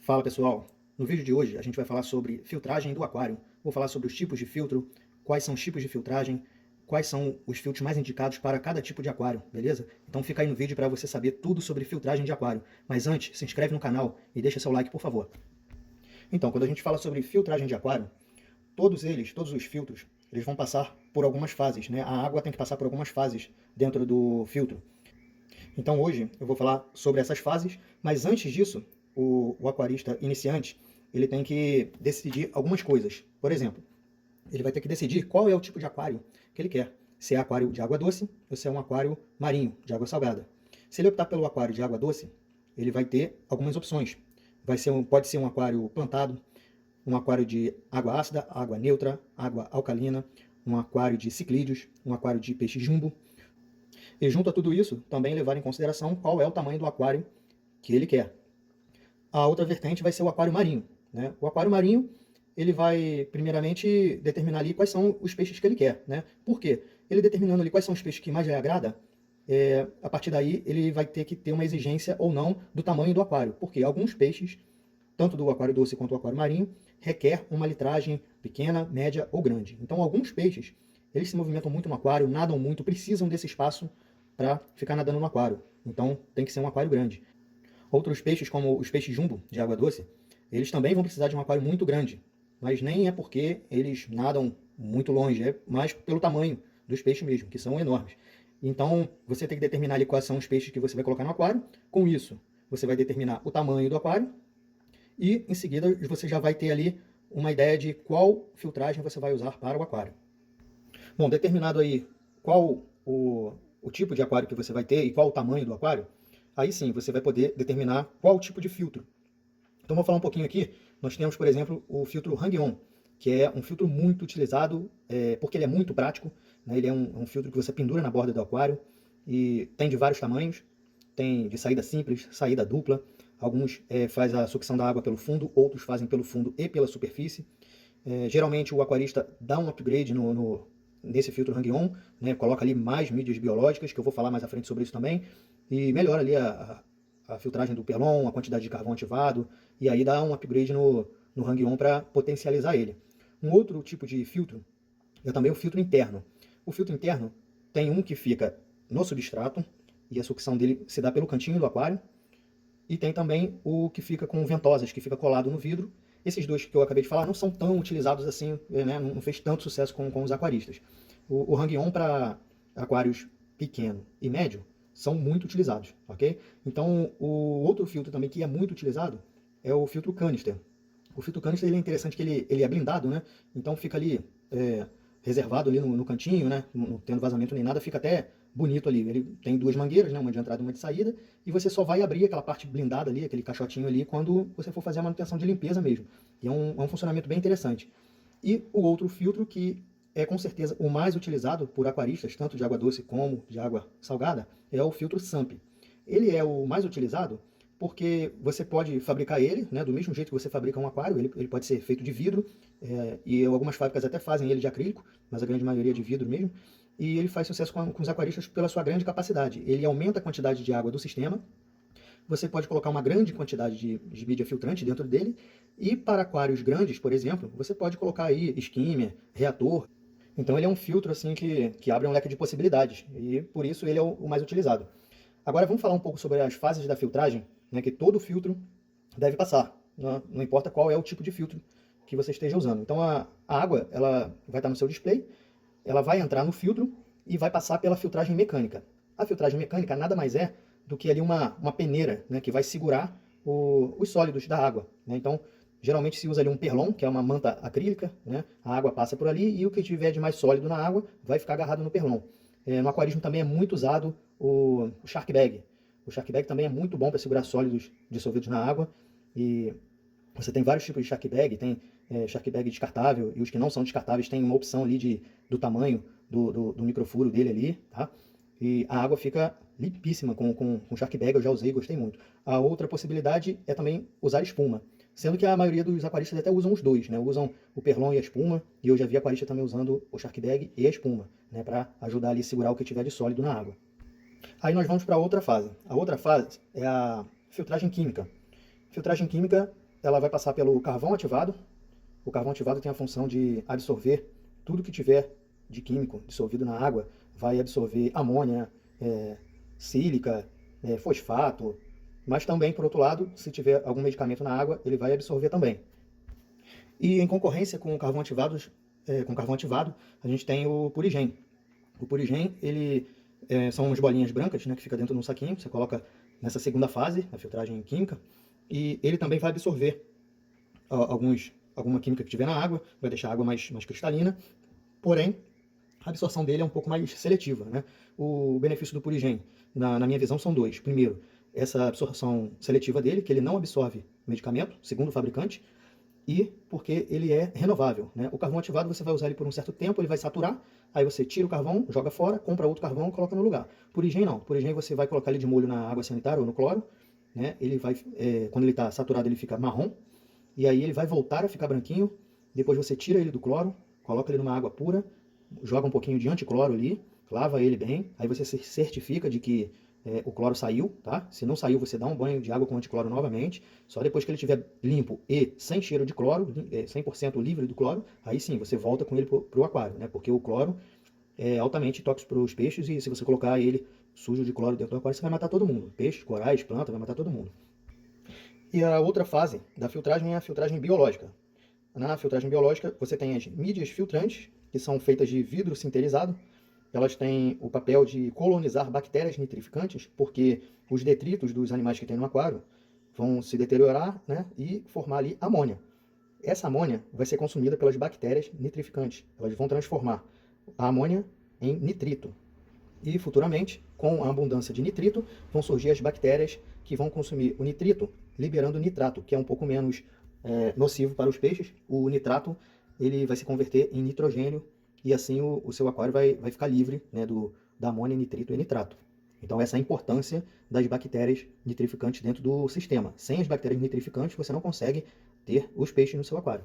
Fala pessoal, no vídeo de hoje a gente vai falar sobre filtragem do aquário. Vou falar sobre os tipos de filtro, quais são os tipos de filtragem, quais são os filtros mais indicados para cada tipo de aquário, beleza? Então fica aí no vídeo para você saber tudo sobre filtragem de aquário. Mas antes, se inscreve no canal e deixa seu like, por favor. Então, quando a gente fala sobre filtragem de aquário, todos os filtros, eles vão passar por algumas fases, né? A água tem que passar por algumas fases dentro do filtro. Então hoje eu vou falar sobre essas fases, mas antes disso, o aquarista iniciante, ele tem que decidir algumas coisas. Por exemplo, ele vai ter que decidir qual é o tipo de aquário que ele quer. Se é aquário de água doce ou se é um aquário marinho, de água salgada. Se ele optar pelo aquário de água doce, ele vai ter algumas opções. Pode ser um aquário plantado, um aquário de água ácida, água neutra, água alcalina, um aquário de ciclídeos, um aquário de peixe jumbo. E junto a tudo isso, também levar em consideração qual é o tamanho do aquário que ele quer. A outra vertente vai ser o aquário marinho, né? O aquário marinho, ele vai primeiramente determinar ali quais são os peixes que ele quer, né? Por quê? Ele determinando ali quais são os peixes que mais lhe agrada, a partir daí ele vai ter que ter uma exigência ou não do tamanho do aquário, porque alguns peixes, tanto do aquário doce quanto do aquário marinho, requer uma litragem pequena, média ou grande. Então alguns peixes, eles se movimentam muito no aquário, nadam muito, precisam desse espaço para ficar nadando no aquário. Então tem que ser um aquário grande. Outros peixes, como os peixes jumbo de água doce, eles também vão precisar de um aquário muito grande, mas nem é porque eles nadam muito longe, é mais pelo tamanho dos peixes mesmo, que são enormes. Então você tem que determinar ali quais são os peixes que você vai colocar no aquário. Com isso, você vai determinar o tamanho do aquário e em seguida você já vai ter ali uma ideia de qual filtragem você vai usar para o aquário. Bom, determinado aí qual o tipo de aquário que você vai ter e qual o tamanho do aquário, aí sim você vai poder determinar qual tipo de filtro. Então vou falar um pouquinho aqui. Nós temos, por exemplo, o filtro Hang-On, que é um filtro muito utilizado, porque ele é muito prático, né? Ele é um filtro que você pendura na borda do aquário e tem de vários tamanhos. Tem de saída simples, saída dupla. Alguns faz a sucção da água pelo fundo, outros fazem pelo fundo e pela superfície. Geralmente o aquarista dá um upgrade nesse filtro Hang-On, né? Coloca ali mais mídias biológicas, que eu vou falar mais à frente sobre isso também, e melhora ali a filtragem do perlon, a quantidade de carvão ativado, e aí dá um upgrade no Hang-On para potencializar ele. Um outro tipo de filtro é também o filtro interno. O filtro interno tem um que fica no substrato, e a sucção dele se dá pelo cantinho do aquário, e tem também o que fica com ventosas, que fica colado no vidro. Esses dois que eu acabei de falar não são tão utilizados assim, né? Não fez tanto sucesso com os aquaristas. O Hang-On para aquários pequeno e médio são muito utilizados, ok? Então, o outro filtro também que é muito utilizado é o filtro canister. O filtro canister ele é interessante que ele é blindado, né? Então fica ali reservado ali no cantinho, né? Não tendo vazamento nem nada, fica até bonito ali. Ele tem duas mangueiras, né? Uma de entrada e uma de saída, e você só vai abrir aquela parte blindada ali, aquele caixotinho ali, quando você for fazer a manutenção de limpeza mesmo. E é um funcionamento bem interessante. E o outro filtro que é com certeza o mais utilizado por aquaristas, tanto de água doce como de água salgada, é o filtro SAMP. Ele é o mais utilizado porque você pode fabricar ele, né, do mesmo jeito que você fabrica um aquário, ele pode ser feito de vidro, e algumas fábricas até fazem ele de acrílico, mas a grande maioria é de vidro mesmo, e ele faz sucesso com os aquaristas pela sua grande capacidade. Ele aumenta a quantidade de água do sistema, você pode colocar uma grande quantidade de mídia filtrante dentro dele, e para aquários grandes, por exemplo, você pode colocar aí skimmer, reator. Então ele é um filtro assim que abre um leque de possibilidades, e por isso ele é o mais utilizado. Agora vamos falar um pouco sobre as fases da filtragem, né, que todo filtro deve passar, não importa qual é o tipo de filtro que você esteja usando. Então a água ela vai estar no seu display, ela vai entrar no filtro e vai passar pela filtragem mecânica. A filtragem mecânica nada mais é do que ali uma peneira, né, que vai segurar os sólidos da água, né? Então geralmente se usa ali um perlon, que é uma manta acrílica, né? A água passa por ali e o que tiver de mais sólido na água vai ficar agarrado no perlon. No aquarismo também é muito usado o Shark Bag. O Shark Bag também é muito bom para segurar sólidos dissolvidos na água. E você tem vários tipos de Shark Bag, tem Shark Bag descartável, e os que não são descartáveis tem uma opção ali do tamanho do microfuro dele ali, tá? E a água fica limpíssima com Shark Bag, eu já usei e gostei muito. A outra possibilidade é também usar espuma, sendo que a maioria dos aquaristas até usam os dois, né? Usam o perlon e a espuma, e eu já vi aquarista também usando o Shark Bag e a espuma, né? Para ajudar ali a segurar o que tiver de sólido na água. Aí nós vamos para a outra fase. A outra fase é a filtragem química. Filtragem química ela vai passar pelo carvão ativado. O carvão ativado tem a função de absorver tudo que tiver de químico dissolvido na água, vai absorver amônia, sílica, fosfato, mas também, por outro lado, se tiver algum medicamento na água, ele vai absorver também. E em concorrência com o carvão ativado, a gente tem o Purigen. O Purigen, ele são umas bolinhas brancas, né, que fica dentro de um saquinho, você coloca nessa segunda fase, a filtragem química, e ele também vai absorver alguma química que tiver na água, vai deixar a água mais cristalina, porém, a absorção dele é um pouco mais seletiva, né? O benefício do Purigen, na minha visão, são dois. Primeiro, essa absorção seletiva dele, que ele não absorve medicamento, segundo o fabricante, e porque ele é renovável, né? O carvão ativado você vai usar ele por um certo tempo, ele vai saturar, aí você tira o carvão, joga fora, compra outro carvão e coloca no lugar. Purigen não. Purigen você vai colocar ele de molho na água sanitária ou no cloro, né? Ele vai, quando ele está saturado, ele fica marrom, e aí ele vai voltar a ficar branquinho. Depois você tira ele do cloro, coloca ele numa água pura, joga um pouquinho de anticloro ali, lava ele bem, aí você se certifica de que o cloro saiu, tá? Se não saiu, você dá um banho de água com anticloro novamente. Só depois que ele estiver limpo e sem cheiro de cloro, 100% livre do cloro, aí sim, você volta com ele para o aquário, né? Porque o cloro é altamente tóxico para os peixes e se você colocar ele sujo de cloro dentro do aquário, você vai matar todo mundo. Peixe, corais, planta, vai matar todo mundo. E a outra fase da filtragem é a filtragem biológica. Na filtragem biológica, você tem as mídias filtrantes, que são feitas de vidro sinterizado. Elas têm o papel de colonizar bactérias nitrificantes, porque os detritos dos animais que tem no aquário vão se deteriorar, né, e formar ali amônia. Essa amônia vai ser consumida pelas bactérias nitrificantes. Elas vão transformar a amônia em nitrito. E futuramente, com a abundância de nitrito, vão surgir as bactérias que vão consumir o nitrito, liberando o nitrato, que é um pouco menos nocivo para os peixes. O nitrato ele vai se converter em nitrogênio e assim o seu aquário vai ficar livre, né, da amônia, nitrito e nitrato. Então essa é a importância das bactérias nitrificantes dentro do sistema. Sem as bactérias nitrificantes você não consegue ter os peixes no seu aquário.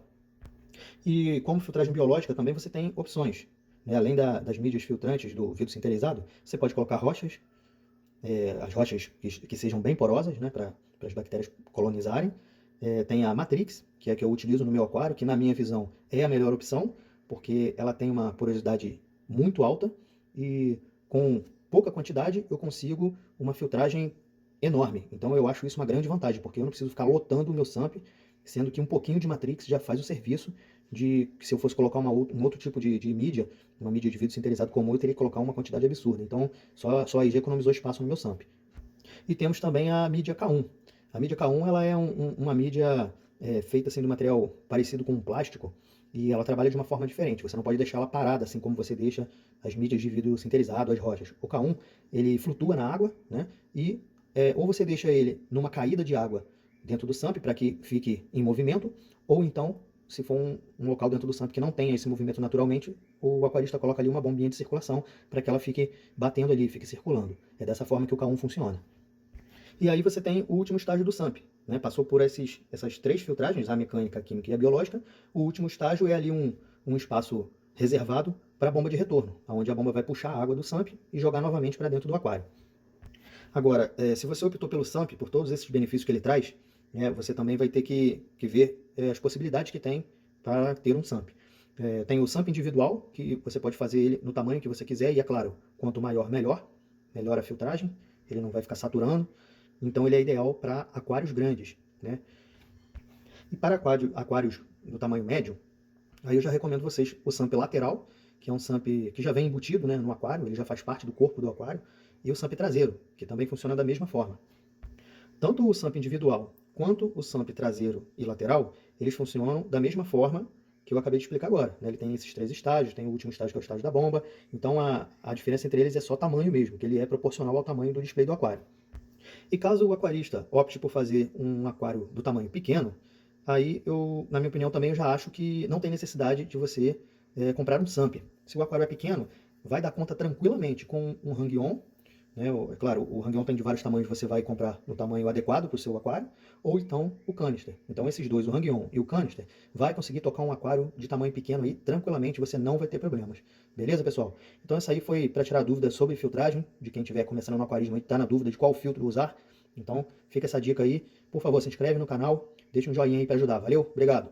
E como filtragem biológica também você tem opções, né? Além das mídias filtrantes do vidro sinterizado, você pode colocar rochas, as rochas que sejam bem porosas, né, para as bactérias colonizarem. Tem a Matrix, que é a que eu utilizo no meu aquário, que na minha visão é a melhor opção, porque ela tem uma porosidade muito alta e com pouca quantidade eu consigo uma filtragem enorme. Então eu acho isso uma grande vantagem, porque eu não preciso ficar lotando o meu SAMP, sendo que um pouquinho de Matrix já faz o serviço de que se eu fosse colocar um outro tipo de mídia, uma mídia de vidro sinterizado comum, eu teria que colocar uma quantidade absurda. Então só aí já economizou espaço no meu SAMP. E temos também a mídia K1. A mídia K1 ela é uma mídia feita assim, de material parecido com um plástico, e ela trabalha de uma forma diferente. Você não pode deixar ela parada, assim como você deixa as mídias de vidro sinterizado, as rochas. O K1, ele flutua na água, né? E ou você deixa ele numa caída de água dentro do SAMP para que fique em movimento, ou então, se for um local dentro do SAMP que não tenha esse movimento naturalmente, o aquarista coloca ali uma bombinha de circulação para que ela fique batendo ali, fique circulando. É dessa forma que o K1 funciona. E aí você tem o último estágio do SAMP, né? Passou por essas três filtragens, a mecânica, a química e a biológica. O último estágio é ali um espaço reservado para a bomba de retorno, onde a bomba vai puxar a água do SAMP e jogar novamente para dentro do aquário. Agora, se você optou pelo SAMP, por todos esses benefícios que ele traz, você também vai ter que ver as possibilidades que tem para ter um SAMP. Tem o SAMP individual, que você pode fazer ele no tamanho que você quiser, e é claro, quanto maior, melhor. Melhor a filtragem, ele não vai ficar saturando. Então ele é ideal para aquários grandes, né? E para aquários do tamanho médio, aí eu já recomendo vocês o SAMP lateral, que é um SAMP que já vem embutido, né, no aquário, ele já faz parte do corpo do aquário, e o SAMP traseiro, que também funciona da mesma forma. Tanto o SAMP individual quanto o SAMP traseiro e lateral, eles funcionam da mesma forma que eu acabei de explicar agora, né? Ele tem esses três estágios, tem o último estágio que é o estágio da bomba, então a diferença entre eles é só tamanho mesmo, que ele é proporcional ao tamanho do display do aquário. E caso o aquarista opte por fazer um aquário do tamanho pequeno, aí eu, na minha opinião, também eu já acho que não tem necessidade de você comprar um SAMP. Se o aquário é pequeno, vai dar conta tranquilamente com um hang-on, né? É claro, o hang-on tem de vários tamanhos, você vai comprar no tamanho adequado para o seu aquário, ou então o canister. Então esses dois, o hang-on e o canister, vai conseguir tocar um aquário de tamanho pequeno aí tranquilamente, você não vai ter problemas. Beleza, pessoal? Então essa aí foi para tirar dúvidas sobre filtragem, de quem estiver começando no aquarismo e está na dúvida de qual filtro usar. Então fica essa dica aí. por favor, se inscreve no canal, deixa um joinha aí para ajudar. Valeu? Obrigado!